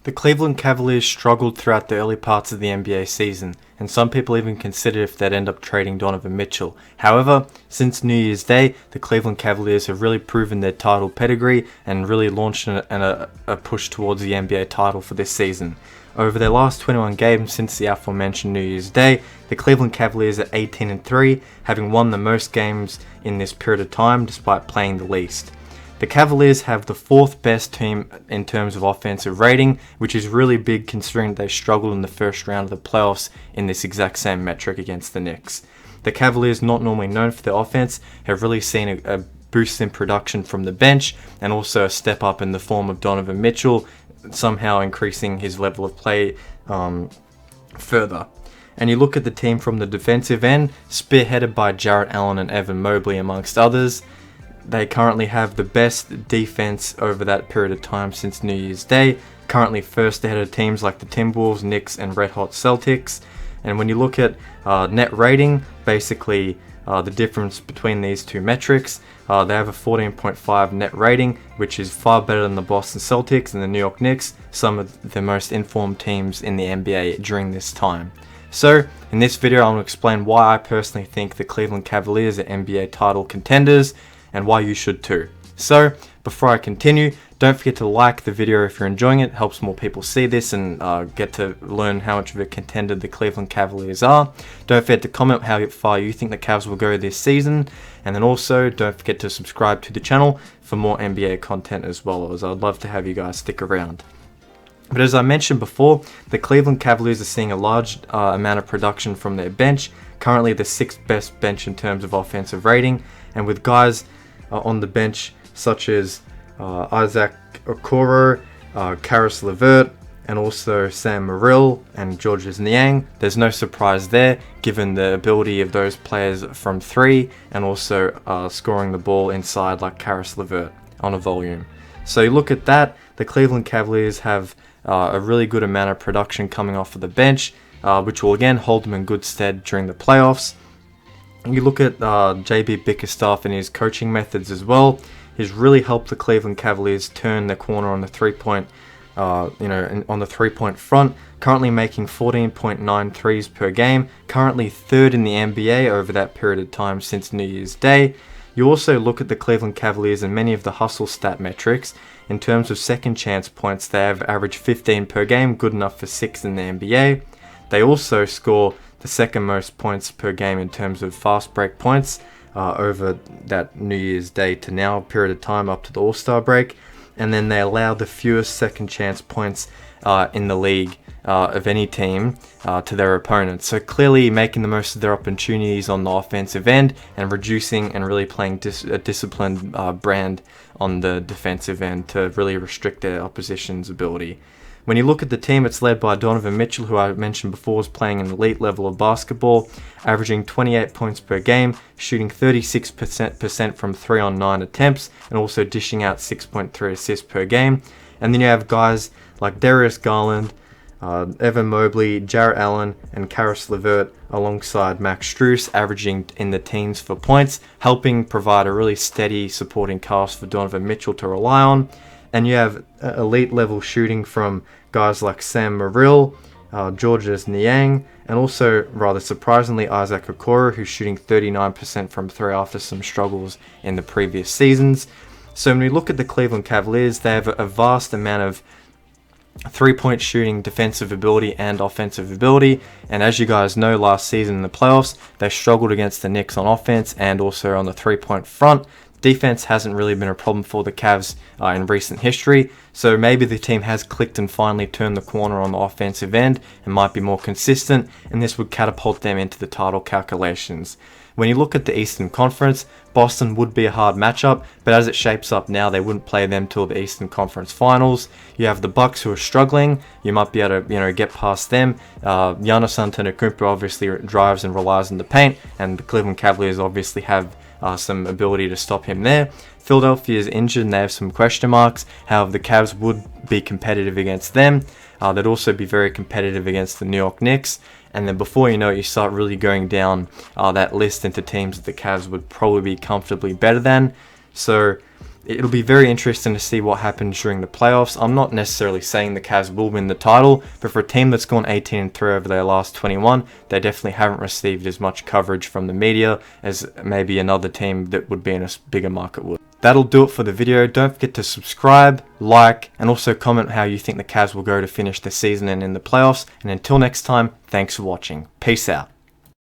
The Cleveland Cavaliers struggled throughout the early parts of the NBA season, and some people even considered if they'd end up trading Donovan Mitchell. However, since New Year's Day, the Cleveland Cavaliers have really proven their title pedigree and really launched a push towards the NBA title for this season. Over their last 21 games since the aforementioned New Year's Day, the Cleveland Cavaliers are 18-3, having won the most games in this period of time despite playing the least. The Cavaliers have the fourth best team in terms of offensive rating, which is really big considering they struggled in the first round of the playoffs in this exact same metric against the Knicks. The Cavaliers, not normally known for their offense, have really seen a boost in production from the bench and also a step up in the form of Donovan Mitchell, somehow increasing his level of play further. And you look at the team from the defensive end, spearheaded by Jarrett Allen and Evan Mobley amongst others. They currently have the best defense over that period of time since New Year's Day, currently first ahead of teams like the Timberwolves, Knicks and Red Hot Celtics. And when you look at net rating, basically the difference between these two metrics, they have a 14.5 net rating, which is far better than the Boston Celtics and the New York Knicks, some of the most informed teams in the NBA during this time. So, in this video I want to explain why I personally think the Cleveland Cavaliers are NBA title contenders, and why you should too. So, before I continue, don't forget to like the video if you're enjoying it. It helps more people see this and get to learn how much of a contender the Cleveland Cavaliers are. Don't forget to comment how far you think the Cavs will go this season. And then also, don't forget to subscribe to the channel for more NBA content as well, as I'd love to have you guys stick around. But as I mentioned before, the Cleveland Cavaliers are seeing a large amount of production from their bench, currently the sixth best bench in terms of offensive rating, and with guys on the bench such as Isaac Okoro, Caris LeVert, and also Sam Merrill and Georges Niang. There's no surprise there, given the ability of those players from three and also scoring the ball inside like Caris LeVert on a volume. So you look at that, the Cleveland Cavaliers have a really good amount of production coming off of the bench, which will again hold them in good stead during the playoffs. You look at JB Bickerstaff and his coaching methods as well. He's really helped the Cleveland Cavaliers turn the corner on the three-point, on the three-point front. Currently making 14.9 threes per game. Currently third in the NBA over that period of time since New Year's Day. You also look at the Cleveland Cavaliers and many of the hustle stat metrics. In terms of second chance points, they have averaged 15 per game, good enough for 6th in the NBA. They also score the second most points per game in terms of fast break points over that New Year's Day to now period of time up to the All-Star break. And then they allow the fewest second chance points in the league of any team to their opponents. So clearly making the most of their opportunities on the offensive end and reducing and really playing a disciplined brand on the defensive end to really restrict their opposition's ability. When you look at the team, it's led by Donovan Mitchell, who I mentioned before is playing an elite level of basketball, averaging 28 points per game, shooting 36% from 3 on 9 attempts, and also dishing out 6.3 assists per game. And then you have guys like Darius, Garland, Evan Mobley, Jarrett Allen, and Caris LeVert alongside Max Strus, averaging in the teens for points, helping provide a really steady supporting cast for Donovan Mitchell to rely on. And you have elite level shooting from guys like Sam Merrill, Georges Niang, and also, rather surprisingly, Isaac Okoro, who's shooting 39% from 3 after some struggles in the previous seasons. So when we look at the Cleveland Cavaliers, they have a vast amount of three-point shooting, defensive ability, and offensive ability. And as you guys know, last season in the playoffs, they struggled against the Knicks on offense and also on the three-point front. Defense hasn't really been a problem for the Cavs in recent history, so maybe the team has clicked and finally turned the corner on the offensive end and might be more consistent, and this would catapult them into the title calculations. When you look at the Eastern Conference, Boston would be a hard matchup, but as it shapes up now, they wouldn't play them till the Eastern Conference Finals. You have the Bucks, who are struggling. You might be able to get past them. Giannis Antetokounmpo obviously drives and relies on the paint, and the Cleveland Cavaliers obviously have some ability to stop him there. Philadelphia is injured and they have some question marks. However, the Cavs would be competitive against them. They'd also be very competitive against the New York Knicks. And then before you know it, you start really going down that list into teams that the Cavs would probably be comfortably better than. So it'll be very interesting to see what happens during the playoffs. I'm not necessarily saying the Cavs will win the title, but for a team that's gone 18-3 over their last 21, they definitely haven't received as much coverage from the media as maybe another team that would be in a bigger market would. That'll do it for the video. Don't forget to subscribe, like, and also comment how you think the Cavs will go to finish the season and in the playoffs. And until next time, thanks for watching. Peace out.